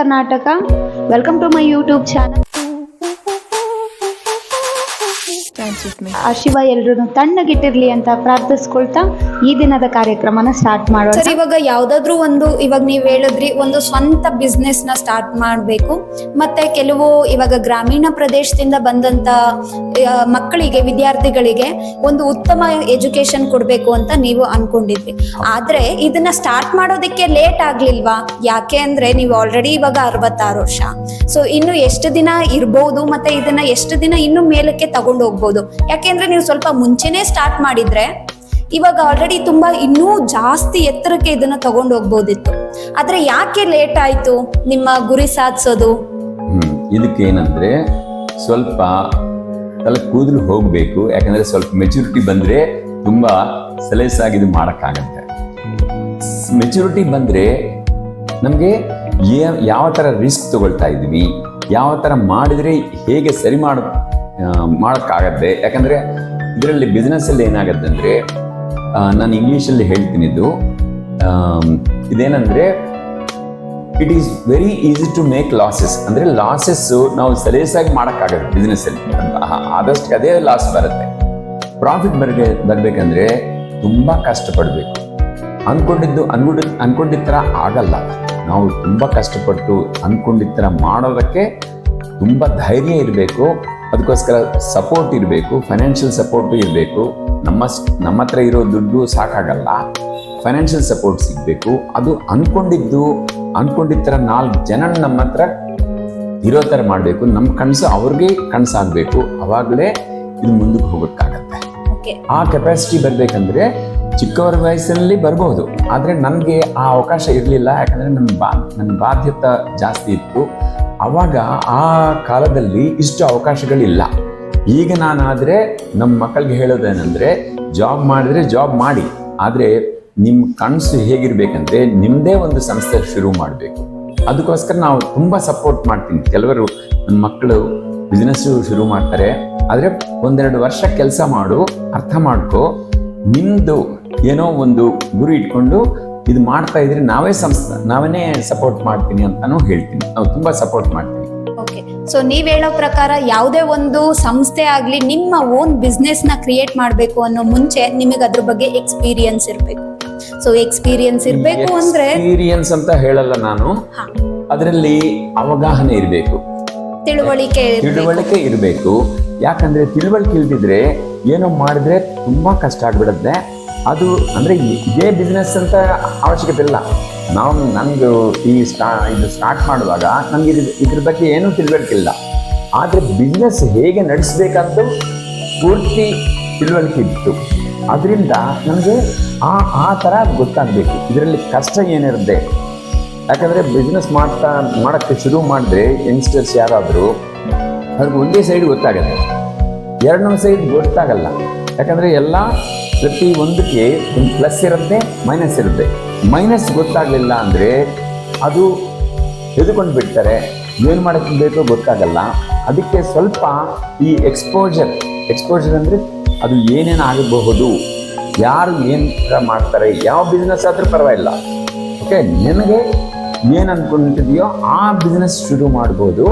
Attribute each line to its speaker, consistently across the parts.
Speaker 1: Karnataka. Welcome to my YouTube channel. ಆ ಶಿವ ಎಲ್ರು ತಣ್ಣಗಿಟ್ಟಿರ್ಲಿ ಅಂತ ಪ್ರಾರ್ಥಿಸ್ಕೊಳ್ತಾ ಈ ದಿನದ ಕಾರ್ಯಕ್ರಮನ ಸ್ಟಾರ್ಟ್ ಮಾಡೋಣ.
Speaker 2: ಸರ್, ಇವಾಗ ಯಾವ್ದಾದ್ರು ಒಂದು, ಇವಾಗ ನೀವ್ ಹೇಳಿದ್ರಿ ಒಂದು ಸ್ವಂತ ಬಿಸ್ನೆಸ್ ನ ಸ್ಟಾರ್ಟ್ ಮಾಡ್ಬೇಕು, ಮತ್ತೆ ಕೆಲವು ಇವಾಗ ಗ್ರಾಮೀಣ ಪ್ರದೇಶದಿಂದ ಬಂದಂತ ಮಕ್ಕಳಿಗೆ, ವಿದ್ಯಾರ್ಥಿಗಳಿಗೆ ಒಂದು ಉತ್ತಮ ಎಜುಕೇಶನ್ ಕೊಡ್ಬೇಕು ಅಂತ ನೀವು ಅನ್ಕೊಂಡಿದ್ರಿ. ಆದ್ರೆ ಇದನ್ನ ಸ್ಟಾರ್ಟ್ ಮಾಡೋದಕ್ಕೆ ಲೇಟ್ ಆಗ್ಲಿಲ್ವಾ? ಯಾಕೆ ಅಂದ್ರೆ ನೀವು ಆಲ್ರೆಡಿ ಇವಾಗ 66 ವರ್ಷ. ಸೊ ಇನ್ನು ಎಷ್ಟು ದಿನ ಇರ್ಬಹುದು, ಮತ್ತೆ ಇದನ್ನ ಎಷ್ಟು ದಿನ ಇನ್ನು ಮೇಲಕ್ಕೆ ತಗೊಂಡು ಹೋಗ್ಬೋದು? ಯಾಕೆಂದ್ರೆ ನೀವು ಸ್ವಲ್ಪ ಮುಂಚೆನೆ ಸ್ಟಾರ್ಟ್ ಮಾಡಿದ್ರೆ ಇವಾಗ ಆಲ್ರೆಡಿ ತುಂಬಾ ಇನ್ನೂ ಜಾಸ್ತಿ ಎತ್ತರಕ್ಕೆ ಇದನ್ನ ತಗೊಂಡು ಹೋಗ್ಬೋದಿತ್ತು. ಆದ್ರೆ ಯಾಕೆ ಲೇಟ್ ಆಯ್ತು ನಿಮ್ಮ ಗುರಿ ಸಾಧಿಸೋದು?
Speaker 3: ಇದಕ್ಕೆ ಏನಂದ್ರೆ ಸ್ವಲ್ಪ ತಲೆ ಕೂದಲು ಹೋಗ್ಬೇಕು. ಯಾಕಂದ್ರೆ ಸ್ವಲ್ಪ ಮೆಚುರಿಟಿ ಬಂದ್ರೆ ತುಂಬಾ ಸಲೀಸಾಗಿ ಇದು ಮಾಡಕ್ಕಾಗತ್ತೆ. ಮೆಚುರಿಟಿ ಬಂದ್ರೆ ನಮ್ಗೆ ಯಾವ ತರ ರಿಸ್ಕ್ ತಗೊಳ್ತಾ ಇದೀವಿ, ಯಾವ ತರ ಮಾಡಿದ್ರೆ ಹೇಗೆ ಸರಿ ಮಾಡೋಕ್ಕಾಗತ್ತೆ. ಯಾಕಂದ್ರೆ ಇದರಲ್ಲಿ ಬಿಸ್ನೆಸ್ ಅಲ್ಲಿ ಏನಾಗತ್ತೆ ಅಂದ್ರೆ, ನಾನು ಇಂಗ್ಲಿಷಲ್ಲಿ ಹೇಳ್ತೀನಿ, ಇದೇನಂದ್ರೆ it is very easy to make losses. ಅಂದ್ರೆ ಲಾಸಸ್ ನಾವು ಸಲೀಸಾಗಿ ಮಾಡೋಕ್ಕಾಗತ್ತೆ ಬಿಸ್ನೆಸ್ ಅಲ್ಲಿ, ಆದಷ್ಟು ಅದೇ ಲಾಸ್ ಬರುತ್ತೆ. ಪ್ರಾಫಿಟ್ ಬರ್ಬೇಕಂದ್ರೆ ತುಂಬಾ ಕಷ್ಟಪಡ್ಬೇಕು. ಅನ್ಕೊಂಡಿದ್ದ ಥರ ಆಗಲ್ಲ. ನಾವು ತುಂಬಾ ಕಷ್ಟಪಟ್ಟು ಅನ್ಕೊಂಡಿದ್ದ ಥರ ಮಾಡೋದಕ್ಕೆ ತುಂಬಾ ಧೈರ್ಯ ಇರಬೇಕು. ಅದಕ್ಕೋಸ್ಕರ ಸಪೋರ್ಟ್ ಇರಬೇಕು, ಫೈನಾನ್ಷಿಯಲ್ ಸಪೋರ್ಟು ಇರಬೇಕು. ನಮ್ಮ ಹತ್ರ ಇರೋ ದುಡ್ಡು ಸಾಕಾಗಲ್ಲ, ಫೈನಾನ್ಷಿಯಲ್ ಸಪೋರ್ಟ್ ಸಿಗಬೇಕು. ಅದು ಅನ್ಕೊಂಡಿದ್ದ ಥರ 4 ಜನ ನಮ್ಮ ಹತ್ರ ಇರೋ ಥರ ಮಾಡಬೇಕು. ನಮ್ಮ ಕನಸು ಅವ್ರಿಗೆ ಕನಸಾಗಬೇಕು. ಅವಾಗಲೇ ಇದು ಮುಂದಕ್ಕೆ ಹೋಗೋಕ್ಕಾಗತ್ತೆ. ಆ ಕೆಪಾಸಿಟಿ ಬರಬೇಕಂದ್ರೆ ಚಿಕ್ಕವರ ವಯಸ್ಸಲ್ಲಿ ಬರ್ಬೋದು. ಆದರೆ ನನಗೆ ಆ ಅವಕಾಶ ಇರಲಿಲ್ಲ. ಯಾಕಂದರೆ ನನ್ನ ಬಾಧ್ಯತೆ ಜಾಸ್ತಿ ಇತ್ತು. ಅವಾಗ ಆ ಕಾಲದಲ್ಲಿ ಇಷ್ಟು ಅವಕಾಶಗಳಿಲ್ಲ. ಈಗ ನಾನಾದರೆ ನಮ್ಮ ಮಕ್ಕಳಿಗೆ ಹೇಳೋದೇನೆಂದರೆ, ಜಾಬ್ ಮಾಡಿದ್ರೆ ಜಾಬ್ ಮಾಡಿ, ಆದರೆ ನಿಮ್ಮ ಕನಸು ಹೇಗಿರ್ಬೇಕಂದ್ರೆ ನಿಮ್ಮದೇ ಒಂದು ಸಂಸ್ಥೆ ಶುರು ಮಾಡಬೇಕು. ಅದಕ್ಕೋಸ್ಕರ ನಾವು ತುಂಬ ಸಪೋರ್ಟ್ ಮಾಡ್ತೀನಿ. ಕೆಲವರು ನನ್ನ ಮಕ್ಕಳು ಬಿಸ್ನೆಸ್ಸು ಶುರು ಮಾಡ್ತಾರೆ, ಆದರೆ 1-2 ವರ್ಷ ಕೆಲಸ ಮಾಡು, ಅರ್ಥ ಮಾಡ್ಕೊ, ನಿಮ್ಮದು ಏನೋ ಒಂದು ಗುರಿ ಇಟ್ಕೊಂಡು ಇದು ಮಾಡ್ತಾ ಇದ್ರೆ ನಾವೇ ಸಪೋರ್ಟ್ ಮಾಡ್ತೀನಿ ಅಂತಾನು ಹೇಳ್ತೀನಿ. ನಾವು ತುಂಬಾ ಸಪೋರ್ಟ್ ಮಾಡ್ತೀವಿ.
Speaker 2: ಓಕೆ, ಸೊ ನೀವ್ ಹೇಳೋ ಪ್ರಕಾರ ಯಾವುದೇ ಒಂದು ಸಂಸ್ಥೆ ಆಗ್ಲಿ, ನಿಮ್ಮ ಓನ್ ಬಿಸ್ನೆಸ್ ನ ಕ್ರಿಯೇಟ್ ಮಾಡ್ಬೇಕು ಅನ್ನೋ ಮುಂಚೆ ನಿಮಗೆ ಅದ್ರ ಬಗ್ಗೆ ಎಕ್ಸ್ಪೀರಿಯನ್ಸ್ ಇರ್ಬೇಕು. ಸೊ ಎಕ್ಸ್ಪೀರಿಯನ್ಸ್ ಇರ್ಬೇಕು ಅಂದ್ರೆ,
Speaker 3: ಎಕ್ಸ್ಪೀರಿಯನ್ಸ್ ಅಂತ ಹೇಳಲ್ಲ ನಾನು, ಅದರಲ್ಲಿ ಅವಗಾಹನೆ ಇರಬೇಕು, ತಿಳುವಳಿಕೆ ಇರಬೇಕು. ಯಾಕಂದ್ರೆ ತಿಳುವಳಿಕೆ ಇಲ್ದಿದ್ರೆ ಏನೋ ಮಾಡಿದ್ರೆ ತುಂಬಾ ಕಷ್ಟ ಆಗ್ಬಿಡುತ್ತೆ. ಅದು ಅಂದ್ರೆ ಇದೇ ಬಿಸ್ನೆಸ್ ಅಂತ ಅವಶ್ಯಕತೆ ಇಲ್ಲ. ನಮ್ಗೆ ಇದು ಸ್ಟಾರ್ಟ್ ಮಾಡುವಾಗ ನಮ್ಗೆ ಇದ್ರ ಬಗ್ಗೆ ಏನೂ ತಿಳುವಳಿಕೆ ಇಲ್ಲ. ಆದರೆ ಬಿಸ್ನೆಸ್ ಹೇಗೆ ನಡೆಸ್ಬೇಕಂತ ಪೂರ್ತಿ ತಿಳುವಳಿಕೆ ಇತ್ತು. ಅದರಿಂದ ನಮಗೆ ಆ ಥರ ಗೊತ್ತಾಗಬೇಕು ಇದರಲ್ಲಿ ಕಷ್ಟ ಏನಿರುತ್ತೆ. ಯಾಕಂದರೆ ಬಿಸ್ನೆಸ್ ಮಾಡೋಕ್ಕೆ ಶುರು ಮಾಡಿದ್ರೆ ಯಂಗ್ಸ್ಟರ್ಸ್ ಯಾರಾದರೂ ಅವ್ರಿಗೆ ಒಂದೇ ಸೈಡ್ ಗೊತ್ತಾಗುತ್ತೆ, 2 ಸೈಡ್ ಗೊತ್ತಾಗಲ್ಲ. ಯಾಕಂದರೆ ಎಲ್ಲ ಪ್ರತಿ ಒಂದಕ್ಕೆ ಒಂದು ಪ್ಲಸ್ ಇರುತ್ತೆ, ಮೈನಸ್ ಇರುತ್ತೆ. ಮೈನಸ್ ಗೊತ್ತಾಗಲಿಲ್ಲ ಅಂದರೆ ಅದು ಎದುಕೊಂಡು ಬಿಡ್ತಾರೆ, ಏನು ಮಾಡೋಕ್ಕೆ ಬೇಕೋ ಗೊತ್ತಾಗಲ್ಲ. ಅದಕ್ಕೆ ಸ್ವಲ್ಪ ಈ ಎಕ್ಸ್ಪೋಜರ್ ಅಂದರೆ ಅದು ಏನೇನು ಆಗಬಹುದು, ಯಾರು ಏನು ಮಾಡ್ತಾರೆ, ಯಾವ ಬಿಸ್ನೆಸ್ ಆದರೂ ಪರವಾಗಿಲ್ಲ. ಓಕೆ, ನಿನಗೆ ಏನು ಅಂದ್ಕೊಂಡಿದೆಯೋ ಆ ಬಿಸ್ನೆಸ್ ಶುರು ಮಾಡ್ಬೋದು.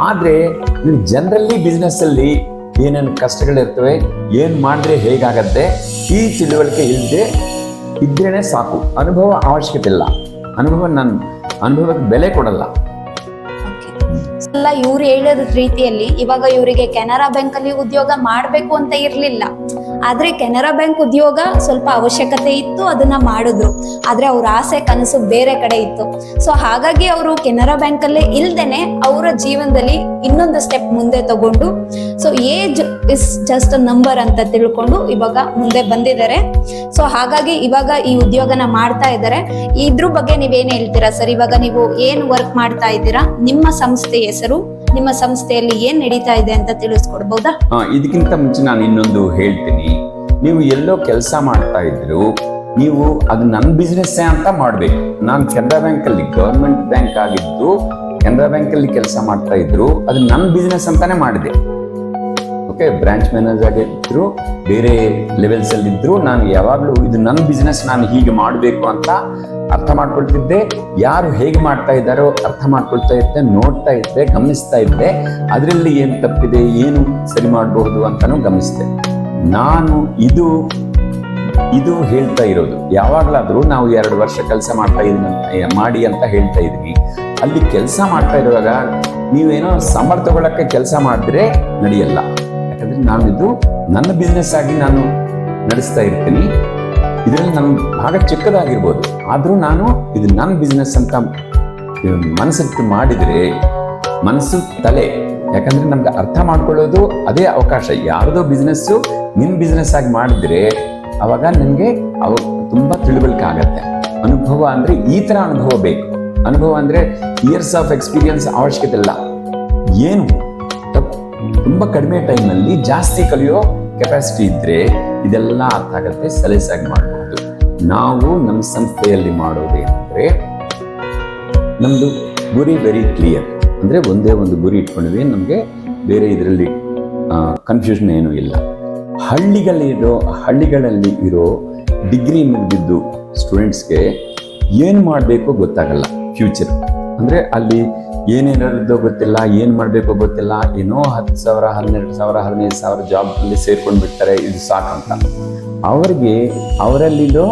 Speaker 3: ಆದರೆ ನೀವು ಜನರಲಿ ಬಿಸ್ನೆಸ್ಸಲ್ಲಿ ಏನೇನು ಕಷ್ಟಗಳಿರ್ತವೆ, ಏನು ಮಾಡಿದ್ರೆ ಹೇಗಾಗತ್ತೆ, ಈ ತಿಳುವಳಿಕೆ ಇದ್ರೇನೆ ಸಾಕು. ಅನುಭವ ಅವಶ್ಯಕತೆ ಇಲ್ಲ. ಅನುಭವಕ್ಕೆ ಬೆಲೆ ಕೊಡಲ್ಲ.
Speaker 2: ಎಲ್ಲ ಇವ್ರು ಹೇಳೋದ ರೀತಿಯಲ್ಲಿ ಇವಾಗ ಇವರಿಗೆ ಕೆನರಾ ಬ್ಯಾಂಕ್ ಅಲ್ಲಿ ಉದ್ಯೋಗ ಮಾಡ್ಬೇಕು ಅಂತ ಇರ್ಲಿಲ್ಲ. ಆದ್ರೆ ಕೆನರಾ ಬ್ಯಾಂಕ್ ಉದ್ಯೋಗ ಸ್ವಲ್ಪ ಅವಶ್ಯಕತೆ ಇತ್ತು, ಅದನ್ನ ಮಾಡಿದ್ರು. ಆದ್ರೆ ಅವ್ರ ಆಸೆ ಕನಸು ಬೇರೆ ಕಡೆ ಇತ್ತು. ಸೊ ಹಾಗಾಗಿ ಅವರು ಕೆನರಾ ಬ್ಯಾಂಕ್ ಅಲ್ಲೇ ಇಲ್ದೇನೆ ಅವರ ಜೀವನದಲ್ಲಿ ಇನ್ನೊಂದು ಸ್ಟೆಪ್ ಮುಂದೆ ತಗೊಂಡು, so age is just a number ಅಂತ ತಿಳ್ಕೊಂಡು ಇವಾಗ ಮುಂದೆ ಬಂದಿದ್ದಾರೆ. ಸೊ ಹಾಗಾಗಿ ಇವಾಗ ಈ ಉದ್ಯೋಗನ ಮಾಡ್ತಾ ಇದ್ದಾರೆ. ಇದ್ರ ಬಗ್ಗೆ ನೀವೇನ್ ಹೇಳ್ತೀರಾ ಸರ್? ಇವಾಗ ನೀವು ಏನ್ ವರ್ಕ್ ಮಾಡ್ತಾ ಇದ್ದೀರಾ, ನಿಮ್ಮ ಸಂಸ್ಥೆ ಹೆಸರು, ನಿಮ್ಮ ಸಂಸ್ಥೆಯಲ್ಲಿ ಏನ್ ನಡೀತಾ ಇದೆ ಅಂತ ತಿಳಿಸ್ಕೊಡ್ಬೋದಾ?
Speaker 3: ಇದಕ್ಕಿಂತ ಮುಂಚೆ ನಾನು ಇನ್ನೊಂದು ಹೇಳ್ತೀನಿ. ನೀವು ಎಲ್ಲೋ ಕೆಲಸ ಮಾಡ್ತಾ ಇದ್ರು, ನೀವು ಅದು ನನ್ನ ಬಿಸ್ನೆಸ್ ಅಂತ ಮಾಡಬೇಕು. ನಾನು ಕೆನರಾ ಬ್ಯಾಂಕಲ್ಲಿ, ಗವರ್ಮೆಂಟ್ ಬ್ಯಾಂಕ್ ಆಗಿದ್ದು ಕೆನರಾ ಬ್ಯಾಂಕಲ್ಲಿ ಕೆಲಸ ಮಾಡ್ತಾ ಇದ್ರು, ಅದು ನನ್ನ ಬಿಸ್ನೆಸ್ ಅಂತಾನೆ ಮಾಡಿದೆ. ಓಕೆ, ಬ್ರಾಂಚ್ ಮ್ಯಾನೇಜರ್ ಆಗಿದ್ರು, ಬೇರೆ ಲೆವೆಲ್ಸ್ ಅಲ್ಲಿ ಇದ್ರು, ನಾನು ಯಾವಾಗಲೂ ಇದು ನನ್ನ ಬಿಸ್ನೆಸ್, ನಾನು ಹೀಗೆ ಮಾಡಬೇಕು ಅಂತ ಅರ್ಥ ಮಾಡ್ಕೊಳ್ತಿದ್ದೆ, ಯಾರು ಹೇಗೆ ಮಾಡ್ತಾ ಇದ್ದಾರೋ ಅರ್ಥ ಮಾಡ್ಕೊಳ್ತಾ ಇದ್ದೆ, ನೋಡ್ತಾ ಇದ್ದೆ, ಗಮನಿಸ್ತಾ ಇದ್ದೆ, ಅದರಲ್ಲಿ ಏನು ತಪ್ಪಿದೆ, ಏನು ಸರಿ ಮಾಡಬಹುದು ಅಂತಾನು ಗಮನಿಸಿದೆ. ನಾನು ಇದು ಹೇಳ್ತಾ ಇರೋದು, ಯಾವಾಗಲಾದ್ರೂ ನಾವು 2 ವರ್ಷ ಕೆಲಸ ಮಾಡಿ ಅಂತ ಹೇಳ್ತಾ ಇದ್ವಿ. ಅಲ್ಲಿ ಕೆಲಸ ಮಾಡ್ತಾ ಇರುವಾಗ ನೀವೇನೋ ಸಂಬಳ ತಗೊಳಕ್ಕೆ ಕೆಲಸ ಮಾಡಿದ್ರೆ ನಡೆಯಲ್ಲ. ಯಾಕಂದ್ರೆ ಇದು ನನ್ನ ಬಿಸ್ನೆಸ್ ಆಗಿ ನಾನು ನಡೆಸ್ತಾ ಇರ್ತೀನಿ. ಇದರಲ್ಲಿ ನನ್ನ ಭಾಗ ಚಿಕ್ಕದಾಗಿರ್ಬೋದು, ಆದ್ರೂ ನಾನು ಇದು ನನ್ನ ಬಿಸ್ನೆಸ್ ಅಂತ ಮನಸ್ಸಿಟ್ಟು ಮಾಡಿದ್ರೆ ಮನಸ್ಸು ತಲೆ. ಯಾಕಂದ್ರೆ ನಮ್ಗೆ ಅರ್ಥ ಮಾಡ್ಕೊಳ್ಳೋದು ಅದೇ ಅವಕಾಶ. ಯಾರ್ದೋ ಬಿಸ್ನೆಸ್ಸು ನಿನ್ ಬಿಸ್ನೆಸ್ ಆಗಿ ಮಾಡಿದ್ರೆ ಅವಾಗ ನನಗೆ ತುಂಬಾ ತಿಳುವಳಿಕೆ ಆಗತ್ತೆ. ಅನುಭವ ಅಂದ್ರೆ ಈ ತರ ಅನುಭವ ಬೇಕು. ಅನುಭವ ಅಂದ್ರೆ ಇಯರ್ಸ್ ಆಫ್ ಎಕ್ಸ್ಪೀರಿಯನ್ಸ್ ಅವಶ್ಯಕತೆ ಇಲ್ಲ. ಏನು ತುಂಬಾ ಕಡಿಮೆ ಟೈಮಲ್ಲಿ ಜಾಸ್ತಿ ಕಲಿಯೋ ಕೆಪಾಸಿಟಿ ಇದ್ರೆ ಇದೆಲ್ಲ ಅರ್ಥ ಆಗತ್ತೆ, ಸಲೀಸಾಗಿ ಮಾಡಬಹುದು. ನಾವು ನಮ್ಮ ಸಂಸ್ಥೆಯಲ್ಲಿ ಮಾಡೋದೇನಂದ್ರೆ ನಮ್ದು ಗುರಿ ವೆರಿ ಕ್ಲಿಯರ್. ಅಂದ್ರೆ ಒಂದೇ ಒಂದು ಗುರಿ ಇಟ್ಕೊಂಡಿದ್ವಿ, ನಮಗೆ ಬೇರೆ ಇದರಲ್ಲಿ ಕನ್ಫ್ಯೂಷನ್ ಏನೂ ಇಲ್ಲ. ಹಳ್ಳಿಗಳಲ್ಲಿ ಇರೋ ಡಿಗ್ರಿ ಮುಗಿದಿದ್ದು ಸ್ಟೂಡೆಂಟ್ಸ್ಗೆ ಏನು ಮಾಡಬೇಕು ಗೊತ್ತಾಗಲ್ಲ. ಫ್ಯೂಚರ್ ಅಂದರೆ ಅಲ್ಲಿ ಏನೇನೋ ಗೊತ್ತಿಲ್ಲ, ಏನು ಮಾಡಬೇಕು ಗೊತ್ತಿಲ್ಲ. ಏನೋ 10,000, 12,000, 15,000 ಜಾಬಲ್ಲಿ ಸೇರ್ಕೊಂಡು ಬಿಡ್ತಾರೆ, ಇದು ಸಾಕಂತ. ಅವರಲ್ಲಿರೋ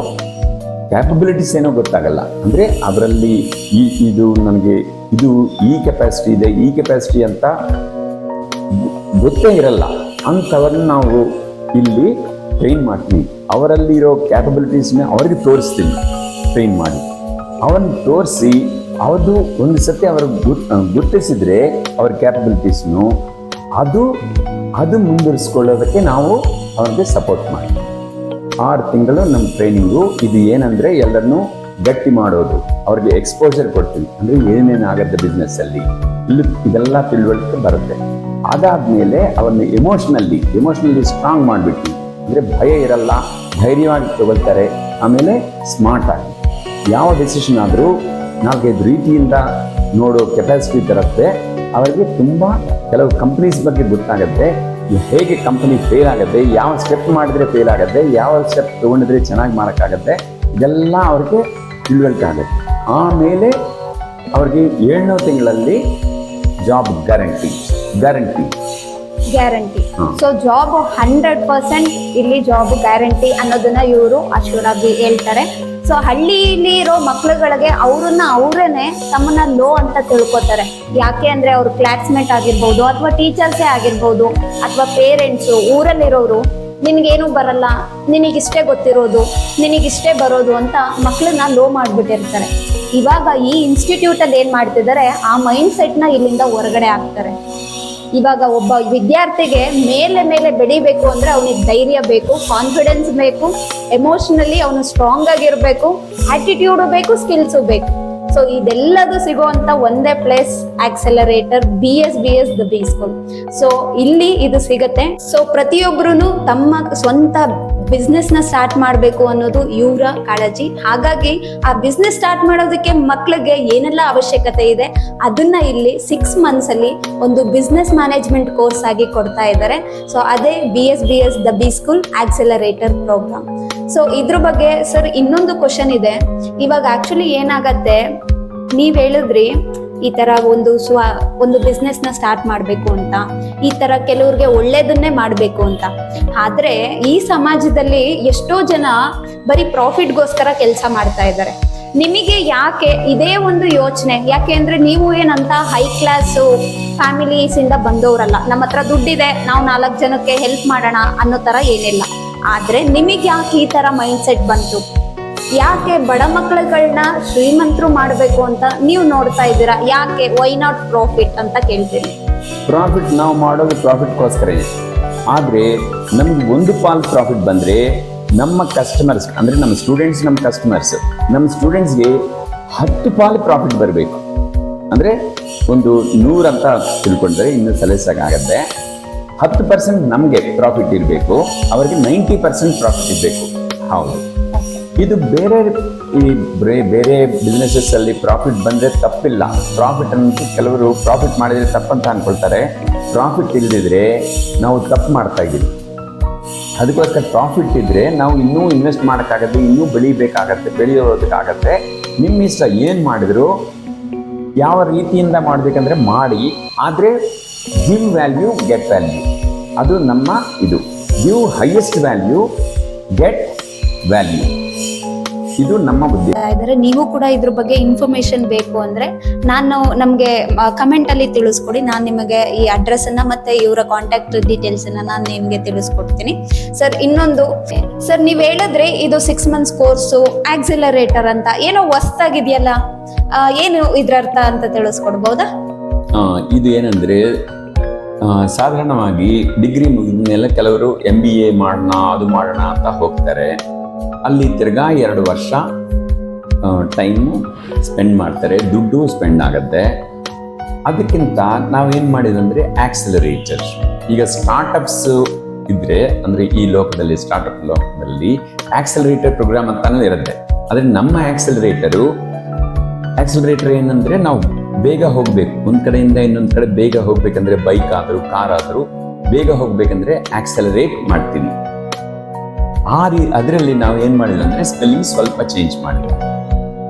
Speaker 3: ಕ್ಯಾಪಬಿಲಿಟೀಸ್ ಏನೋ ಗೊತ್ತಾಗಲ್ಲ. ಅಂದರೆ ಅವರಲ್ಲಿ ನನಗೆ ಈ ಕೆಪಾಸಿಟಿ ಇದೆ, ಈ ಕೆಪಾಸಿಟಿ ಅಂತ ಗೊತ್ತೇ ಇರಲ್ಲ. ಅಂಥವ್ರನ್ನ ನಾವು ಇಲ್ಲಿ ಟ್ರೈನ್ ಮಾಡ್ತೀನಿ. ಅವರಲ್ಲಿರೋ ಕ್ಯಾಪಬಿಲಿಟೀಸ್ನ ಅವ್ರಿಗೆ ತೋರಿಸ್ತೀನಿ, ಟ್ರೈನ್ ಮಾಡಿ. ಅವನ್ನ ತೋರಿಸಿ ಅದು ಒಂದು ಸತಿ ಅವ್ರಿಗೆ ಗುರುತಿಸಿದ್ರೆ ಅವ್ರ ಕ್ಯಾಪಬಿಲಿಟೀಸ್ನು ಅದು ಮುಂದುವರಿಸ್ಕೊಳ್ಳೋದಕ್ಕೆ ನಾವು ಅವ್ರಿಗೆ ಸಪೋರ್ಟ್ ಮಾಡ್ತೀವಿ. 6 ತಿಂಗಳು ನಮ್ಮ ಟ್ರೈನಿಂಗು. ಇದು ಏನಂದ್ರೆ ಎಲ್ಲರನ್ನೂ ಗಟ್ಟಿ ಮಾಡೋದು, ಅವ್ರಿಗೆ ಎಕ್ಸ್ಪೋಜರ್ ಕೊಡ್ತೀವಿ. ಅಂದ್ರೆ ಏನೇನಾಗತ್ತೆ ಬಿಸ್ನೆಸ್ಸಲ್ಲಿ ಇದೆಲ್ಲ ತಿಳುವಳಿಕೆ ಬರುತ್ತೆ. ಅದಾದ್ಮೇಲೆ ಅವನ್ನ ಎಮೋಷನಲಿ ಸ್ಟ್ರಾಂಗ್ ಮಾಡಿಬಿಟ್ಟು, ಅಂದ್ರೆ ಭಯ ಇರಲ್ಲ, ಧೈರ್ಯವಾಗಿ ತಗೊಳ್ತಾರೆ. ಆಮೇಲೆ ಸ್ಮಾರ್ಟ್ ಆಗಿ ಯಾವ ಡೆಸಿಷನ್ ಆದರೂ 4-5 ರೀತಿಯಿಂದ ನೋಡೋ ಕೆಪಾಸಿಟಿ ತರುತ್ತೆ. ಅವರಿಗೆ ಕೆಲವು ಕಂಪ್ನೀಸ್ ಬಗ್ಗೆ ಗೊತ್ತಾಗುತ್ತೆ. ಹೇಗೆ ಕಂಪನಿ ಫೇಲ್ ಆಗುತ್ತೆ, ಯಾವ ಸ್ಟೆಪ್ ಮಾಡಿದ್ರೆ ಫೇಲ್ ಆಗುತ್ತೆ, ಯಾವ ಸ್ಟೆಪ್ ತಗೊಂಡಿದ್ರೆ ಚೆನ್ನಾಗಿ ಮಾಡೋಕ್ಕಾಗತ್ತೆ, ಇದೆಲ್ಲ ಅವ್ರಿಗೆ ತಿಳುವಳಿಕೆ ಆಗುತ್ತೆ. ಆಮೇಲೆ ಅವ್ರಿಗೆ 7ನೇ ತಿಂಗಳಲ್ಲಿ ಜಾಬ್ ಗ್ಯಾರಂಟಿ.
Speaker 2: ಸೊ ಜಾಬ್ 100% ಇಲ್ಲಿ ಜಾಬ್ ಗ್ಯಾರಂಟಿ ಅನ್ನೋದನ್ನ ಇವರು ಅಶ್ಯೂರ್ ಆಗಿ ಹೇಳ್ತಾರೆ. ಸೊ ಹಳ್ಳಿಲಿ ಇರೋ ಮಕ್ಳುಗಳಿಗೆ ಅವರೇನೆ ತಮ್ಮನ್ನ ಲೋ ಅಂತ ತಿಳ್ಕೊತಾರೆ. ಯಾಕೆ ಅಂದ್ರೆ ಅವ್ರ ಕ್ಲಾಸ್ಮೇಟ್ ಆಗಿರ್ಬೋದು, ಅಥವಾ ಟೀಚರ್ಸೇ ಆಗಿರ್ಬೋದು, ಅಥವಾ ಪೇರೆಂಟ್ಸು, ಊರಲ್ಲಿರೋರು ನಿನಗೇನು ಬರಲ್ಲ, ನಿನಗಿಷ್ಟೇ ಗೊತ್ತಿರೋದು, ನಿನಗಿಷ್ಟೇ ಬರೋದು ಅಂತ ಮಕ್ಳನ್ನ ಲೋ ಮಾಡ್ಬಿಟ್ಟಿರ್ತಾರೆ. ಇವಾಗ ಈ ಇನ್ಸ್ಟಿಟ್ಯೂಟಲ್ಲಿ ಏನ್ ಮಾಡ್ತಿದ್ದಾರೆ, ಆ ಮೈಂಡ್ ಸೆಟ್ನ ಇಲ್ಲಿಂದ ಹೊರಗಡೆ ಹಾಕ್ತಾರೆ. ಇವಾಗ ಒಬ್ಬ ವಿದ್ಯಾರ್ಥಿಗೆ ಮೇಲೆ ಬೆಳಿಬೇಕು ಅಂದ್ರೆ ಅವನಿಗೆ ಧೈರ್ಯ ಬೇಕು, ಕಾನ್ಫಿಡೆನ್ಸ್ ಬೇಕು, ಎಮೋಷನಲಿ ಅವನು ಸ್ಟ್ರಾಂಗ್ ಆಗಿರ್ಬೇಕು, ಆಟಿಟ್ಯೂಡು ಬೇಕು, ಸ್ಕಿಲ್ಸು ಬೇಕು. ಸೊ ಇದೆಲ್ಲದು ಸಿಗುವಂತ ಒಂದೇ place accelerator BS the B school. So ಇಲ್ಲಿ ಇದು ಸಿಗತ್ತೆ. ಸೊ ಪ್ರತಿಯೊಬ್ಬರು ತಮ್ಮ ಸ್ವಂತ ಬಿಸ್ನೆಸ್ ನ ಸ್ಟಾರ್ಟ್ ಮಾಡಬೇಕು ಅನ್ನೋದು ಇವರ ಕಾಳಜಿ. ಹಾಗಾಗಿ ಆ ಬಿಸ್ನೆಸ್ ಸ್ಟಾರ್ಟ್ ಮಾಡೋದಕ್ಕೆ ಮಕ್ಕಳಿಗೆ ಏನೆಲ್ಲ ಅವಶ್ಯಕತೆ ಇದೆ ಅದನ್ನ ಇಲ್ಲಿ 6 months ಅಲ್ಲಿ ಒಂದು ಬಿಸ್ನೆಸ್ ಮ್ಯಾನೇಜ್ಮೆಂಟ್ ಕೋರ್ಸ್ ಆಗಿ ಕೊಡ್ತಾ ಇದ್ದಾರೆ. ಸೊ ಅದೇ BS the B school accelerator program. So ಇದ್ರ ಬಗ್ಗೆ ಸರ್ ಇನ್ನೊಂದು ಕ್ವಶನ್ ಇದೆ. ಇವಾಗ ಆಕ್ಚುಲಿ ಏನಾಗತ್ತೆ, ನೀವ್ ಹೇಳಿದ್ರಿ ಈ ತರ ಒಂದು ಬಿಸ್ನೆಸ್ ನ ಸ್ಟಾರ್ಟ್ ಮಾಡ್ಬೇಕು ಅಂತ, ಈ ತರ ಕೆಲವ್ರಿಗೆ ಒಳ್ಳೇದನ್ನೇ ಮಾಡ್ಬೇಕು ಅಂತ. ಆದ್ರೆ ಈ ಸಮಾಜದಲ್ಲಿ ಎಷ್ಟೋ ಜನ ಬರೀ ಪ್ರಾಫಿಟ್ಗೋಸ್ಕರ ಕೆಲಸ ಮಾಡ್ತಾ ಇದ್ದಾರೆ. ನಿಮಗೆ ಯಾಕೆ ಇದೇ ಒಂದು ಯೋಚನೆ? ಯಾಕೆ ಅಂದ್ರೆ ನೀವು ಏನಂತ ಹೈ ಕ್ಲಾಸ್ ಫ್ಯಾಮಿಲೀಸ್ ಇಂದ ಬಂದವರಲ್ಲ. ನಮ್ಮ ಹತ್ರ ದುಡ್ಡಿದೆ, ನಾವು 4 ಜನಕ್ಕೆ ಹೆಲ್ಪ್ ಮಾಡೋಣ ಅನ್ನೋ ತರ ಏನಿಲ್ಲ. ಆದ್ರೆ ನಿಮಗೆ ಯಾಕೆ ಈ ತರ ಮೈಂಡ್ ಸೆಟ್ ಬಂತು? ಯಾಕೆ ಬಡ ಮಕ್ಕಳುಗಳನ್ನ ಶ್ರೀಮಂತರು ಮಾಡಬೇಕು ಅಂತ ನೀವು ನೋಡ್ತಾ ಇದ್ದೀರಾ? ಯಾಕೆ ವೈ ನಾಟ್ ಪ್ರಾಫಿಟ್ ಅಂತ ಕೇಳ್ತೀನಿ.
Speaker 3: ಪ್ರಾಫಿಟ್ ನಾವು ಮಾಡೋದು ಪ್ರಾಫಿಟ್ಗೋಸ್ಕರ ಇದೆ. ಆದ್ರೆ ನಮ್ಗೆ ಒಂದು ಪಾಲ್ ಪ್ರಾಫಿಟ್ ಬಂದ್ರೆ ನಮ್ಮ ಕಸ್ಟಮರ್ಸ್ ಅಂದ್ರೆ ನಮ್ಮ ಸ್ಟೂಡೆಂಟ್ಸ್ಗೆ 10 ಪಾಲು ಪ್ರಾಫಿಟ್ ಬರಬೇಕು. ಅಂದ್ರೆ ಒಂದು 100 ಅಂತ ತಿಳ್ಕೊಂಡ್ರೆ ಇನ್ನೂ ಸಲೀಸಾಗತ್ತೆ. 10% ನಮಗೆ ಪ್ರಾಫಿಟ್ ಇರಬೇಕು, ಅವರಿಗೆ 90% ಪ್ರಾಫಿಟ್ ಇರಬೇಕು. ಹೌದು, ಇದು ಬೇರೆ ಬಿಸ್ನೆಸಸ್ ಅಲ್ಲಿ ಪ್ರಾಫಿಟ್ ಬಂದ್ರೆ ತಪ್ಪಿಲ್ಲ. ಪ್ರಾಫಿಟ್ ಅಂತ ಕೆಲವರು ಪ್ರಾಫಿಟ್ ಮಾಡಿದ್ರೆ ತಪ್ಪಂತ ಅನ್ಕೊಳ್ತಾರೆ. ಪ್ರಾಫಿಟ್ ಇಲ್ಲದಿದ್ರೆ ನಾವು ತಪ್ಪು ಮಾಡ್ತಾ ಇದ್ದೀವಿ. ಅದಕ್ಕೋಸ್ಕರ ಪ್ರಾಫಿಟ್ ಇದ್ರೆ ನಾವು ಇನ್ನೂ ಇನ್ವೆಸ್ಟ್ ಮಾಡೋಕ್ಕಾಗತ್ತೆ, ಇನ್ನೂ ಬೆಳಿಯೋದಕ್ಕಾಗತ್ತೆ. ನಿಮ್ಮ ಇಷ್ಟ, ಏನು ಮಾಡಿದ್ರು ಯಾವ ರೀತಿಯಿಂದ ಮಾಡಬೇಕಂದ್ರೆ ಮಾಡಿ, ಆದರೆ ಗಿವ್ ವ್ಯಾಲ್ಯೂ ಗೆಟ್ ವ್ಯಾಲ್ಯೂ, ಅದು ನಮ್ಮ ಇದು. Give highest value, get value, ಇದು ನಮ್ಮ ಬುದ್ಧಿ.
Speaker 2: ಇದ್ದಾರೆ ನೀವು ಕೂಡ ಇದ್ರ ಬಗ್ಗೆ ಇನ್ಫಾರ್ಮೇಶನ್ ಬೇಕು ಅಂದ್ರೆ ನಮಗೆ ಕಮೆಂಟ್ ಅಲ್ಲಿ ತಿಳಿಸ್ಕೊಡಿ. ನಾನು ನಿಮಗೆ ಈ ಅಡ್ರೆಸ್ ಅನ್ನ ಮತ್ತೆ ಇವರ ಕಾಂಟ್ಯಾಕ್ಟ್ ಡೀಟೇಲ್ಸ್ ಅನ್ನ ನಾನು ನಿಮಗೆ ತಿಳಿಸ್ಕೊಡ್ತೀನಿ. ಸರ್, ಇನ್ನೊಂದು ಸರ್, ನೀವ್ ಹೇಳಿದ್ರೆ ಇದು 6 months ಕೋರ್ಸು ಆಕ್ಸಿಲರೇಟರ್ ಅಂತ ಏನೋ ಹೊಸ್ತಾಗಿದೆಯಲ್ಲ, ಏನು ಇದ್ರ ಅರ್ಥ ಅಂತ ತಿಳಿಸ್ಕೊಡ್ಬೋದಾ?
Speaker 3: ಇದು ಏನಂದ್ರೆ ಸಾಧಾರಣವಾಗಿ ಡಿಗ್ರಿ ಮುಗಿದ ಮೇಲೆ ಕೆಲವರು MBA ಮಾಡೋಣ ಅದು ಮಾಡೋಣ ಅಂತ ಹೋಗ್ತಾರೆ. ಅಲ್ಲಿ ತಿರ್ಗಾ 2 ವರ್ಷ ಟೈಮು ಸ್ಪೆಂಡ್ ಮಾಡ್ತಾರೆ, ದುಡ್ಡು ಸ್ಪೆಂಡ್ ಆಗುತ್ತೆ. ಅದಕ್ಕಿಂತ ನಾವೇನು ಮಾಡಿದಂದರೆ ಆಕ್ಸಿಲರೇಟರ್, ಈಗ ಸ್ಟಾರ್ಟಪ್ಸ್ ಇದ್ರೆ ಅಂದರೆ ಈ ಲೋಕದಲ್ಲಿ ಸ್ಟಾರ್ಟಪ್ ಲೋಕದಲ್ಲಿ ಆಕ್ಸಿಲರೇಟರ್ ಪ್ರೋಗ್ರಾಮ್ ಅಂತಾನೂ ಇರುತ್ತೆ. ಆದರೆ ನಮ್ಮ ಆಕ್ಸಿಲರೇಟರ್ ಏನಂದರೆ ನಾವು ಬೇಗ ಹೋಗಬೇಕು, ಒಂದು ಕಡೆಯಿಂದ ಇನ್ನೊಂದು ಕಡೆ ಬೇಗ ಹೋಗ್ಬೇಕಂದ್ರೆ ಬೈಕ್ ಆದರೂ ಕಾರ್ ಆದರೂ ಬೇಗ ಹೋಗ್ಬೇಕಂದ್ರೆ ಆಕ್ಸಲರೇಟ್ ಮಾಡ್ತೀವಿ. ಅದರಲ್ಲಿ ನಾವು ಏನು ಮಾಡಿದ್ವಿ ಅಂದರೆ ಸ್ಪೆಲ್ಲಿಂಗ್ ಸ್ವಲ್ಪ ಚೇಂಜ್ ಮಾಡಿದ್ವಿ.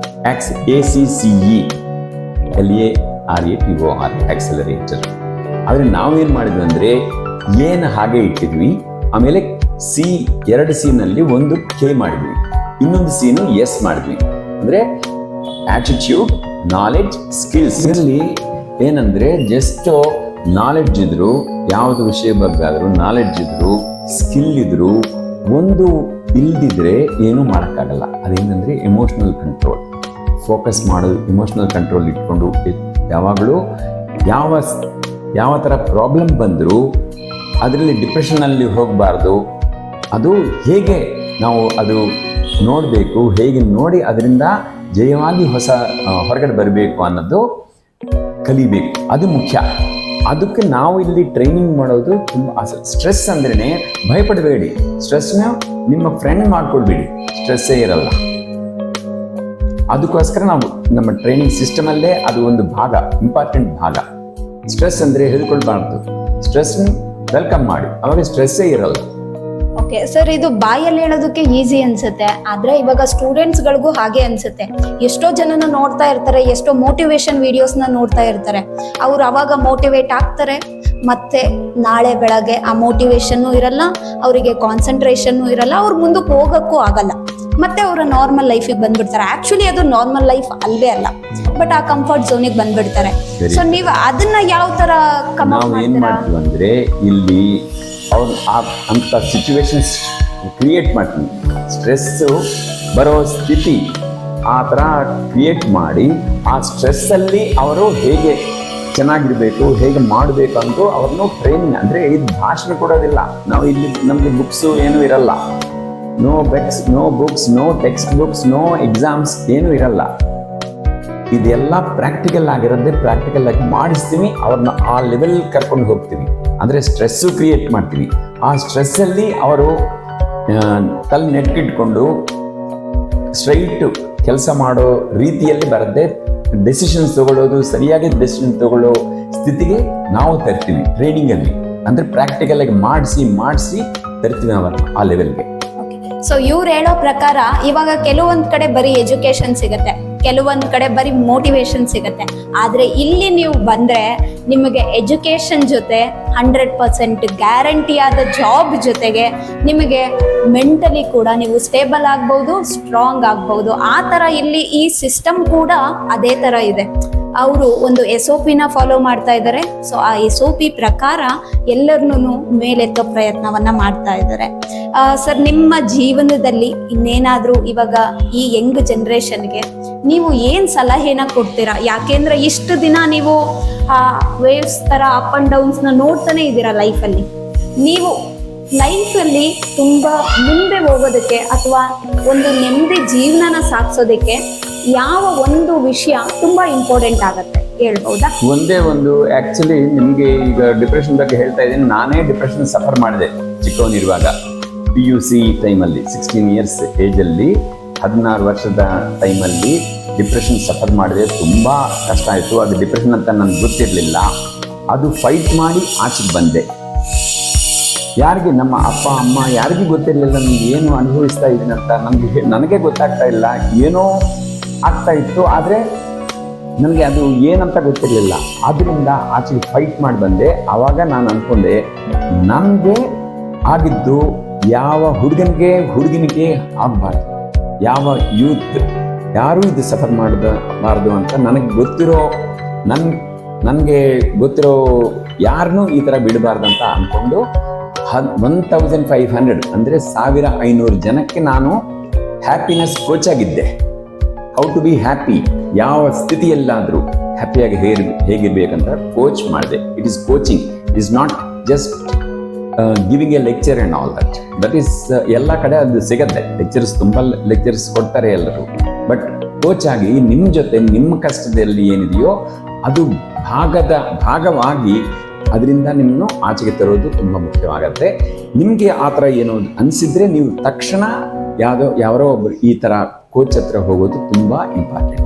Speaker 3: ACCE LARATOR accelerator. ಆದರೆ ನಾವೇನು ಮಾಡಿದ್ವಿ ಅಂದರೆ ಏನು ಹಾಗೆ ಇಟ್ಟಿದ್ವಿ, ಆಮೇಲೆ ಎರಡು ನಲ್ಲಿ ಒಂದು K ಮಾಡಿದ್ವಿ, ಇನ್ನೊಂದು C S ಮಾಡಿದ್ವಿ. ಅಂದರೆ ಆಟಿಟ್ಯೂಡ್, ನಾಲೆಡ್ಜ್, ಸ್ಕಿಲ್ಸ್. ಇದರಲ್ಲಿ ಏನಂದ್ರೆ ಜಸ್ಟ್ ನಾಲೆಡ್ಜ್ ಇದ್ರು, ಯಾವುದು ವಿಷಯ ಬಗ್ಗೆ ಆದರೂ ನಾಲೆಡ್ಜ್ ಇದ್ರು, ಸ್ಕಿಲ್ ಇದ್ರು, ಒಂದು ಇಲ್ದಿದ್ರೆ ಏನೂ ಮಾಡೋಕ್ಕಾಗಲ್ಲ. ಅದೇನಂದ್ರೆ ಎಮೋಷನಲ್ ಕಂಟ್ರೋಲ್, ಫೋಕಸ್ ಮಾಡೋದು, ಎಮೋಷನಲ್ ಕಂಟ್ರೋಲ್ ಇಟ್ಕೊಂಡು ಯಾವಾಗಲೂ ಯಾವ ಥರ ಪ್ರಾಬ್ಲಮ್ ಬಂದರೂ ಅದರಲ್ಲಿ ಡಿಪ್ರೆಷನಲ್ಲಿ ಹೋಗಬಾರ್ದು. ಅದು ಹೇಗೆ ನಾವು ಅದು ನೋಡಬೇಕು, ಹೇಗೆ ನೋಡಿ ಅದರಿಂದ ಜಯವಾಗಿ ಹೊರಗಡೆ ಬರಬೇಕು ಅನ್ನೋದು ಕಲಿಬೇಕು, ಅದು ಮುಖ್ಯ. ಅದಕ್ಕೆ ನಾವು ಇಲ್ಲಿ ಟ್ರೈನಿಂಗ್ ಮಾಡೋದು ತುಂಬ. ಸ್ಟ್ರೆಸ್ ಅಂದ್ರೇ ಭಯಪಡಬೇಡಿ, ಸ್ಟ್ರೆಸ್ನ ನಿಮ್ಮ ಫ್ರೆಂಡ್ ಮಾಡ್ಕೊಳ್ಬೇಡಿ, ಸ್ಟ್ರೆಸ್ಸೇ ಇರಲ್ಲ. ಅದಕ್ಕೋಸ್ಕರ ನಾವು ನಮ್ಮ ಟ್ರೈನಿಂಗ್ ಸಿಸ್ಟಮಲ್ಲೇ ಅದು ಒಂದು ಭಾಗ, ಇಂಪಾರ್ಟೆಂಟ್ ಭಾಗ. ಸ್ಟ್ರೆಸ್ ಅಂದರೆ ಹೆದರ್ಕೊಳ್ಬಾರ್ದು, ಸ್ಟ್ರೆಸ್ನ ವೆಲ್ಕಮ್ ಮಾಡಿ, ಅವಾಗ ಸ್ಟ್ರೆಸ್ಸೇ ಇರಲ್ಲ.
Speaker 2: ಓಕೆ ಸರ್, ಇದು ಬಾಯಲ್ಲಿ ಹೇಳೋದಕ್ಕೆ ಈಸಿ ಅನ್ಸುತ್ತೆ, ಆದ್ರೆ ಇವಾಗ ಸ್ಟೂಡೆಂಟ್ಸ್ ಗಳಿಗೂ ಹಾಗೆ ಅನ್ಸುತ್ತೆ. ಎಷ್ಟೋ ಜನನ ನೋಡ್ತಾ ಇರ್ತಾರೆ, ಎಷ್ಟೋ ಮೋಟಿವೇಶನ್ ವಿಡಿಯೋಸ್ನ ನೋಡ್ತಾ ಇರ್ತಾರೆ. ಅವ್ರು ಅವಾಗ ಮೋಟಿವೇಟ್ ಆಗ್ತಾರೆ, ಮತ್ತೆ ನಾಳೆ ಬೆಳಗ್ಗೆ ಆ ಮೋಟಿವೇಶನ್ನು ಇರಲ್ಲ, ಅವರಿಗೆ ಕಾನ್ಸಂಟ್ರೇಷನ್ನು ಇರಲ್ಲ, ಅವ್ರು ಮುಂದಕ್ಕೆ ಹೋಗಕ್ಕೂ ಆಗಲ್ಲ, ಮತ್ತೆ ಅವರ ನಾರ್ಮಲ್ ಲೈಫಿಗೆ ಬಂದ್ಬಿಡ್ತಾರೆ. ಆಕ್ಚುಲಿ ಅದು ನಾರ್ಮಲ್ ಲೈಫ್ ಅಲ್ವೇ ಅಲ್ಲ, ಬಟ್ ಆ ಕಂಫರ್ಟ್ ಝೋನಿಗೆ ಬಂದ್ಬಿಡ್ತಾರೆ. ಸೊ ನೀವು ಅದನ್ನ ಯಾವ ತರ
Speaker 3: ನಾವು ಏನ್ ಮಾಡ್ತೀವಿ ಅಂದ್ರೆ ಇಲ್ಲಿ ಅವ್ರು ಅಂತ ಸಿಚುವೇಶನ್ಸ್ ಕ್ರಿಯೇಟ್ ಮಾಡ್ತೀವಿ. ಸ್ಟ್ರೆಸ್ಸು ಬರೋ ಸ್ಥಿತಿ ಆ ಥರ ಕ್ರಿಯೇಟ್ ಮಾಡಿ ಆ ಸ್ಟ್ರೆಸ್ಸಲ್ಲಿ ಅವರು ಹೇಗೆ ಚೆನ್ನಾಗಿರ್ಬೇಕು, ಹೇಗೆ ಮಾಡಬೇಕು ಅಂತ ಅವ್ರನ್ನೂ ಟ್ರೈನಿಂಗ್. ಅಂದರೆ ಇದು ಭಾಷಣ ಕೊಡೋದಿಲ್ಲ ನಾವು ಇಲ್ಲಿ, ನಮಗೆ ಬುಕ್ಸು ಏನೂ ಇರಲ್ಲ, no books, no text books, no exams ಏನೂ ಇರಲ್ಲ. ಇದೆಲ್ಲ ಪ್ರಾಕ್ಟಿಕಲ್ ಆಗಿರೋದೇ, ಪ್ರಾಕ್ಟಿಕಲ್ ಆಗಿ ಮಾಡಿಸ್ತೀವಿ, ಅವ್ರನ್ನ ಆ ಲೆವೆಲ್ ಕರ್ಕೊಂಡು ಹೋಗ್ತೀವಿ. ಅಂದರೆ ಸ್ಟ್ರೆಸ್ಸು ಕ್ರಿಯೇಟ್ ಮಾಡ್ತೀವಿ. ಆ ಸ್ಟ್ರೆಸ್ಸಲ್ಲಿ ಅವರು ತಲೆ ನೆಟ್ಟಿಟ್ಕೊಂಡು ಸ್ಟ್ರೈಟ್ ಕೆಲಸ ಮಾಡೋ ರೀತಿಯಲ್ಲಿ ಬರದೆ ಡೆಸಿಷನ್ಸ್ ತಗೊಳ್ಳೋದು, ಸರಿಯಾಗಿ ಡೆಸಿಷನ್ ತಗೊಳ್ಳೋ ಸ್ಥಿತಿಗೆ ನಾವು ತರ್ತೀವಿ ಟ್ರೈನಿಂಗಲ್ಲಿ. ಅಂದರೆ ಪ್ರಾಕ್ಟಿಕಲ್ ಆಗಿ ಮಾಡಿಸಿ ತರ್ತೀವಿ ಅವರನ್ನು ಆ ಲೆವೆಲ್ಗೆ.
Speaker 2: ಸೊ ಇವ್ರು ಹೇಳೋ ಪ್ರಕಾರ ಇವಾಗ ಕೆಲವೊಂದ್ ಕಡೆ ಬರೀ ಎಜುಕೇಶನ್ ಸಿಗತ್ತೆ, ಕೆಲವೊಂದ್ ಕಡೆ ಬರೀ ಮೋಟಿವೇಶನ್ ಸಿಗತ್ತೆ. ಆದ್ರೆ ಇಲ್ಲಿ ನೀವು ಬಂದ್ರೆ ನಿಮಗೆ ಎಜುಕೇಶನ್ ಜೊತೆ 100% ಗ್ಯಾರಂಟಿ ಆದ ಜಾಬ್ ಜೊತೆಗೆ ನಿಮಗೆ ಮೆಂಟಲಿ ಕೂಡ ನೀವು ಸ್ಟೇಬಲ್ ಆಗ್ಬಹುದು, ಸ್ಟ್ರಾಂಗ್ ಆಗ್ಬಹುದು. ಆ ತರ ಇಲ್ಲಿ ಈ ಸಿಸ್ಟಮ್ ಕೂಡ ಅದೇ ತರ ಇದೆ. ಅವರು ಒಂದು SOPನ ಫಾಲೋ ಮಾಡ್ತಾ ಇದ್ದಾರೆ. ಸೊ ಆ SOP ಪ್ರಕಾರ ಎಲ್ಲರನ್ನೂ ಮೇಲೆತ್ತೋ ಪ್ರಯತ್ನವನ್ನ ಮಾಡ್ತಾ ಇದ್ದಾರೆ. ಸರ್, ನಿಮ್ಮ ಜೀವನದಲ್ಲಿ ಇನ್ನೇನಾದ್ರೂ ಇವಾಗ ಈ ಯಂಗ್ ಜನರೇಷನ್ಗೆ ನೀವು ಏನ್ ಸಲಹೆನ ಕೊಡ್ತೀರಾ? ಯಾಕೆಂದ್ರೆ ಇಷ್ಟು ದಿನ ನೀವು ವೇವ್ಸ್ ತರ ಅಪ್ ಅಂಡ್ ಡೌನ್ಸ್ ನ ನೋಡ್ತಾನೆ ಇದ್ದೀರಾ ಲೈಫಲ್ಲಿ. ನೀವು ಲೈಫಲ್ಲಿ ತುಂಬಾ ಮುಂದೆ ಹೋಗೋದಕ್ಕೆ ಅಥವಾ ಒಂದು ನೆಮ್ಮದಿ ಜೀವನನ ಸಾಗಿಸೋದಕ್ಕೆ ಯಾವ ಒಂದು ವಿಷಯ ತುಂಬಾ ಇಂಪಾರ್ಟೆಂಟ್ ಆಗತ್ತೆ ಹೇಳ್ಬಹುದಾ?
Speaker 3: ಒಂದೇ ಒಂದು, ಆಕ್ಚುಲಿ ನಿಮ್ಗೆ ಈಗ ಡಿಪ್ರೆಷನ್ ಬಗ್ಗೆ ಹೇಳ್ತಾ ಇದ್ದೀನಿ. ನಾನೇ ಡಿಪ್ರೆಷನ್ ಸಫರ್ ಮಾಡಿದೆ ಚಿಕ್ಕವನಿರುವಾಗ. PUC ಟೈಮಲ್ಲಿ 16 years ಏಜಲ್ಲಿ, 16 ವರ್ಷದ ಟೈಮಲ್ಲಿ ಡಿಪ್ರೆಷನ್ ಸಫರ್ ಮಾಡಿದೆ. ತುಂಬ ಕಷ್ಟ ಆಯಿತು. ಅದು ಡಿಪ್ರೆಷನ್ ಅಂತ ನನಗೆ ಗೊತ್ತಿರಲಿಲ್ಲ. ಅದು ಫೈಟ್ ಮಾಡಿ ಆಚೆಗೆ ಬಂದೆ. ಯಾರಿಗೆ, ನಮ್ಮ ಅಪ್ಪ ಅಮ್ಮ ಯಾರಿಗೂ ಗೊತ್ತಿರಲಿಲ್ಲ ನನಗೆ ಏನು ಅನುಭವಿಸ್ತಾ ಇದ್ದೀನಿ ಅಂತ. ನನಗೆ ಗೊತ್ತಾಗ್ತಾ ಇಲ್ಲ. ಏನೋ ಆಗ್ತಾ ಇತ್ತು. ಆದರೆ ನನಗೆ ಅದು ಏನಂತ ಗೊತ್ತಿರಲಿಲ್ಲ. ಅದರಿಂದ ಆಚೆಗೆ ಫೈಟ್ ಮಾಡಿ ಬಂದೆ. ಆವಾಗ ನಾನು ಅಂದ್ಕೊಂಡೆ, ನನಗೆ ಆಗಿದ್ದು ಯಾವ ಹುಡುಗನಿಗೆ ಆಗಬಾರ್ದು, ಯಾವ ಯೂತ್ ಯಾರೂ ಇದು ಸಫರ್ ಮಾಡಬಾರ್ದು ಅಂತ ನನಗೆ ಗೊತ್ತಿರೋ ಯಾರನ್ನೂ ಈ ಥರ ಬಿಡಬಾರ್ದಂತ ಅಂದ್ಕೊಂಡು 1500 ಅಂದರೆ 1500 ಜನಕ್ಕೆ ನಾನು ಹ್ಯಾಪಿನೆಸ್ ಕೋಚ್ ಆಗಿದ್ದೆ. ಹೌ ಟು ಬಿ ಹ್ಯಾಪಿ, ಯಾವ ಸ್ಥಿತಿಯಲ್ಲಾದರೂ ಹ್ಯಾಪಿಯಾಗಿ ಹೇಗಿರ್ಬೇಕಂತ ಕೋಚ್ ಮಾಡಿದೆ. It is coaching, it is not just giving A lecture and all that is ಎಲ್ಲ ಕಡೆ ಅದು ಸಿಗತ್ತೆ. ಲೆಕ್ಚರ್ಸ್ ತುಂಬ ಲೆಕ್ಚರ್ಸ್ ಕೊಡ್ತಾರೆ ಎಲ್ಲರೂ. ಬಟ್ ಕೋಚ್ ಆಗಿ ನಿಮ್ಮ ಜೊತೆ ನಿಮ್ಮ ಕಷ್ಟದಲ್ಲಿ ಏನಿದೆಯೋ ಅದು ಭಾಗವಾಗಿ ಅದರಿಂದ ನಿಮ್ಮನ್ನು ಆಚೆಗೆ ತರೋದು ತುಂಬ ಮುಖ್ಯವಾಗತ್ತೆ. ನಿಮಗೆ ಆ ಥರ ಏನೋ ಅನಿಸಿದ್ರೆ ನೀವು ತಕ್ಷಣ ಯಾರೋ ಒಬ್ಬರು ಈ ಥರ ಕೋಚ್ ಹತ್ರ ಹೋಗೋದು ತುಂಬ ಇಂಪಾರ್ಟೆಂಟ್.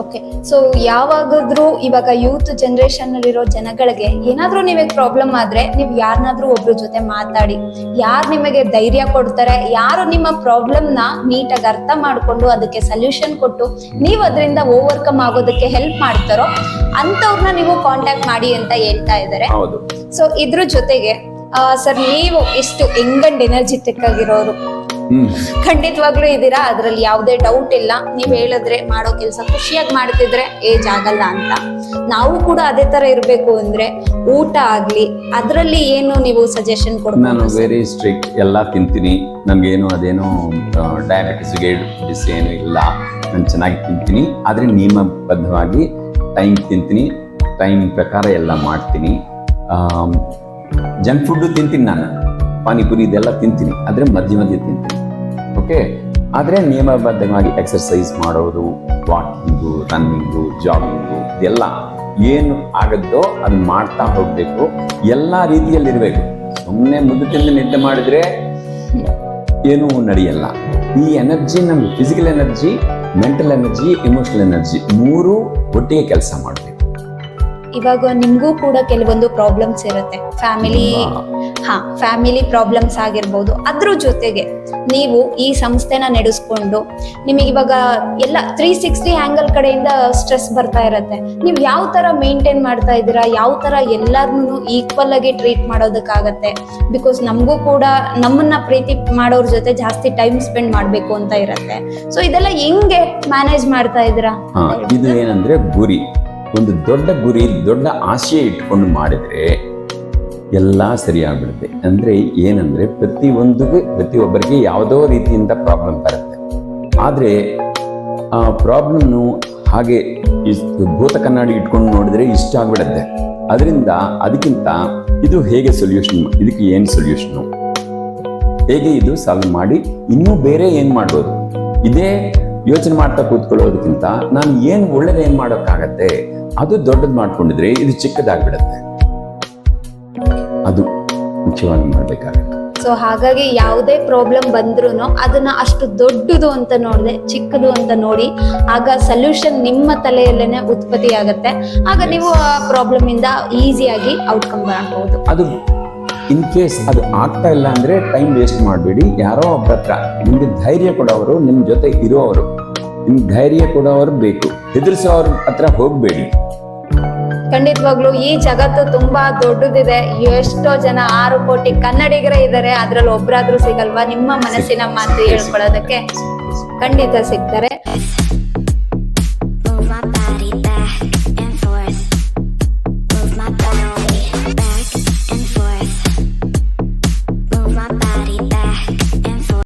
Speaker 2: ಓಕೆ, ಸೊ ಯಾವಾಗಾದ್ರೂ ಇವಾಗ ಯೂತ್ ಜನರೇಷನ್ ಅಲ್ಲಿರೋ ಜನಗಳಿಗೆ ಏನಾದ್ರೂ ನಿಮಗೆ ಪ್ರಾಬ್ಲಮ್ ಆದ್ರೆ ನೀವು ಯಾರನ್ನಾದ್ರೂ ಒಬ್ರ ಜೊತೆ ಮಾತಾಡಿ, ಯಾರು ನಿಮಗೆ ಧೈರ್ಯ ಕೊಡ್ತಾರೆ, ಯಾರು ನಿಮ್ಮ ಪ್ರಾಬ್ಲಮ್ ನ ನೀಟಾಗಿ ಅರ್ಥ ಮಾಡ್ಕೊಂಡು ಅದಕ್ಕೆ ಸೊಲ್ಯೂಷನ್ ಕೊಟ್ಟು ನೀವು ಅದರಿಂದ ಓವರ್ಕಮ್ ಆಗೋದಕ್ಕೆ ಹೆಲ್ಪ್ ಮಾಡ್ತಾರೋ ಅಂತವ್ರನ್ನ ನೀವು ಕಾಂಟ್ಯಾಕ್ಟ್ ಮಾಡಿ ಅಂತ ಹೇಳ್ತಾ ಇದ್ದಾರೆ.
Speaker 3: ಹೌದು.
Speaker 2: ಸೊ ಇದ್ರ ಜೊತೆಗೆ ಸರ್, ನೀವು ಇಷ್ಟು ಯಂಗ್ ಅಂಡ್ ಎನರ್ಜೆಟಿಕ್ ಆಗಿರೋರು ಖಂಡಿತವಾಗ್ಲೂ ಇದ್ದೀರಾ, ಅದ್ರಲ್ಲಿ ಯಾವುದೇ ಡೌಟ್ ಇಲ್ಲ. ನೀವ್ ಹೇಳಿದ್ರೆ ಮಾಡೋ ಕೆಲಸ ಖುಷಿಯಾಗಿ ಮಾಡ್ತಿದ್ರೆ ಏಜ್ ಆಗಲ್ಲ ಅಂತ. ನಾವು ಕೂಡ ಅದೇ ತರ ಇರ್ಬೇಕು ಅಂದ್ರೆ ಊಟ ಆಗ್ಲಿ ಅದ್ರಲ್ಲಿ ಏನು ನೀವು ಸಜೆಷನ್ ಕೊಡ್ಬೋದು?
Speaker 3: ನಾನು ವೆರಿ ಸ್ಟ್ರಿಕ್ಟ್, ಎಲ್ಲ ತಿಂತೀನಿ. ನನ್ಗೇನು ಅದೇನೋ ಡಯಾಬಿಟಿಸ್ ಏನು ಇಲ್ಲ. ನಾನು ಚೆನ್ನಾಗಿ ತಿಂತೀನಿ, ಆದ್ರೆ ನಿಯಮಬದ್ಧವಾಗಿ ಟೈಮ್ ತಿಂತೀನಿ, ಟೈಮ್ ಪ್ರಕಾರ ಎಲ್ಲ ಮಾಡ್ತೀನಿ. ಜಂಕ್ ಫುಡ್ಡು ತಿಂತೀನಿ, ನಾನು ಪಾನಿಪುರಿ ಇದೆಲ್ಲ ತಿಂತೀನಿ, ಆದರೆ ಮಧ್ಯೆ ತಿಂತೀನಿ. ಓಕೆ, ಆದರೆ ನಿಯಮಬದ್ಧವಾಗಿ ಎಕ್ಸರ್ಸೈಸ್ ಮಾಡೋದು, ವಾಕಿಂಗು, ರನ್ನಿಂಗು, ಜಾಗಿಂಗು ಇದೆಲ್ಲ ಏನು ಆಗುತ್ತೋ ಅದನ್ನ ಮಾಡ್ತಾ ಹೋಗಬೇಕು. ಎಲ್ಲ ರೀತಿಯಲ್ಲಿರಬೇಕು. ಸುಮ್ಮನೆ ಮುದ್ದು ತಿಂದು ನಿದ್ದೆ ಮಾಡಿದ್ರೆ ಏನೂ ನಡೆಯಲ್ಲ. ಈ ಎನರ್ಜಿ ನಮ್ಗೆ physical energy, mental energy, emotional energy ಮೂರು ಒಟ್ಟಿಗೆ ಕೆಲಸ ಮಾಡಬೇಕು.
Speaker 2: ಇವಾಗ ನಿಮ್ಗೂ ಕೂಡ ಕೆಲವೊಂದು ಪ್ರಾಬ್ಲಮ್ಸ್ ಇರುತ್ತೆ, ಫ್ಯಾಮಿಲಿ ಪ್ರಾಬ್ಲಮ್ಸ್ ಆಗಿರ್ಬೋದು. ಅದ್ರ ಜೊತೆಗೆ ನೀವು ಈ ಸಂಸ್ಥೆನ ನಡೆಸ್ಕೊಂಡು ನಿಮಗೆ ಇವಾಗ ಎಲ್ಲ 360 ಆಂಗಲ್ ಕಡೆಯಿಂದ ಸ್ಟ್ರೆಸ್ ಬರ್ತಾ ಇರತ್ತೆ. ನೀವು ಯಾವ ತರ ಮೇಂಟೈನ್ ಮಾಡ್ತಾ ಇದ್ದೀರಾ, ಯಾವ ತರ ಎಲ್ಲಾರ್ನು ಈಕ್ವಲ್ ಆಗಿ ಟ್ರೀಟ್ ಮಾಡೋದಕ್ಕಾಗತ್ತೆ? ಬಿಕಾಸ್ ನಮಗೂ ಕೂಡ ನಮ್ಮನ್ನ ಪ್ರೀತಿ ಮಾಡೋರ್ ಜೊತೆ ಜಾಸ್ತಿ ಟೈಮ್ ಸ್ಪೆಂಡ್ ಮಾಡ್ಬೇಕು ಅಂತ ಇರತ್ತೆ. ಸೊ ಇದೆಲ್ಲ ಹೆಂಗೆ ಮ್ಯಾನೇಜ್ ಮಾಡ್ತಾ ಇದ್ದೀರಾ?
Speaker 3: ಇದು ಏನಂದ್ರೆ ಗುರಿ, ಒಂದು ದೊಡ್ಡ ಗುರಿ, ದೊಡ್ಡ ಆಶಯ ಇಟ್ಕೊಂಡು ಮಾಡಿದ್ರೆ ಎಲ್ಲ ಸರಿಯಾಗ್ಬಿಡುತ್ತೆ. ಅಂದ್ರೆ ಏನಂದ್ರೆ ಪ್ರತಿಯೊಬ್ಬರಿಗೆ ಯಾವುದೋ ರೀತಿಯಿಂದ ಪ್ರಾಬ್ಲಮ್ ಬರುತ್ತೆ. ಆದ್ರೆ ಆ ಪ್ರಾಬ್ಲಮ್ನು ಹಾಗೆ ಭೂತ ಕನ್ನಡಿ ಇಟ್ಕೊಂಡು ನೋಡಿದ್ರೆ ಇಷ್ಟ ಆಗ್ಬಿಡುತ್ತೆ. ಅದರಿಂದ ಅದಕ್ಕಿಂತ ಇದು ಹೇಗೆ ಸೊಲ್ಯೂಷನ್, ಇದಕ್ಕೆ ಏನು ಸೊಲ್ಯೂಷನು, ಹೇಗೆ ಇದು ಸಾಲ್ವ್ ಮಾಡಿ ಇನ್ನೂ ಬೇರೆ ಏನು ಮಾಡ್ಬೋದು, ಇದೇ ಯೋಚನೆ ಮಾಡ್ತಾ ಕೂತ್ಕೊಳ್ಳೋದಕ್ಕಿಂತ ನಾನು ಏನು ಒಳ್ಳೇದು ಏನು ಮಾಡೋಕ್ಕಾಗತ್ತೆ, ಅದು ದೊಡ್ಡದು ಮಾಡ್ಕೊಂಡಿದ್ರೆ ಇದು ಚಿಕ್ಕದಾಗ್ಬಿಡತ್ತೆ. ಅದು ಮುಖ್ಯವಾಗಿ ಮಾಡ್ಬೇಕಾಗುತ್ತೆ.
Speaker 2: ಸೊ ಹಾಗಾಗಿ ಯಾವುದೇ ಪ್ರಾಬ್ಲಮ್ ಬಂದ್ರೂ ಅದನ್ನ ಅಷ್ಟು ದೊಡ್ಡದು ಅಂತ ನೋಡದೆ ಚಿಕ್ಕದು ಅಂತ ನೋಡಿ, ಆಗ ಸೊಲ್ಯೂಷನ್ ನಿಮ್ಮ ತಲೆಯಲ್ಲೇನೆ ಉತ್ಪತ್ತಿ ಆಗತ್ತೆ. ಆಗ ನೀವು ಆ ಪ್ರಾಬ್ಲಮ್ ಇಂದ ಈಸಿಯಾಗಿ ಔಟ್ಕಮ್ ಬರಬಹುದು.
Speaker 3: ಅದು ಇನ್ ಕೇಸ್ ಅದು ಆಗ್ತಾ ಇಲ್ಲ ಅಂದ್ರೆ ಟೈಮ್ ವೇಸ್ಟ್ ಮಾಡಬೇಡಿ. ಯಾರೋ ಒಬ್ಬರ ಹತ್ರ ನಿಮ್ಗೆ ಧೈರ್ಯ ಕೊಡೋರು, ನಿಮ್ ಜೊತೆ ಇರೋವರು, ನಿಮ್ಗೆ ಧೈರ್ಯ ಕೊಡೋರು ಬೇಕು. ಹೆದರ್ಸೋವ್ರ ಹತ್ರ ಹೋಗ್ಬೇಡಿ.
Speaker 2: ಖಂಡಿತವಾಗ್ಲು ಈ ಜಗತ್ತು ತುಂಬಾ ದೊಡ್ಡದಿದೆ. ಎಷ್ಟೋ ಜನ 6 ಕೋಟಿ ಕನ್ನಡಿಗರೇ ಇದ್ದಾರೆ, ಅದ್ರಲ್ಲಿ ಒಬ್ರಾದ್ರೂ ಸಿಗಲ್ವಾ ನಿಮ್ಮ ಮನಸ್ಸಿನ ಮಾತು ಹೇಳ್ಕೊಳ್ಳೋದಕ್ಕೆ? ಖಂಡಿತ ಸಿಗ್ತಾರೆ.
Speaker 4: Move my body back and forth. Move my body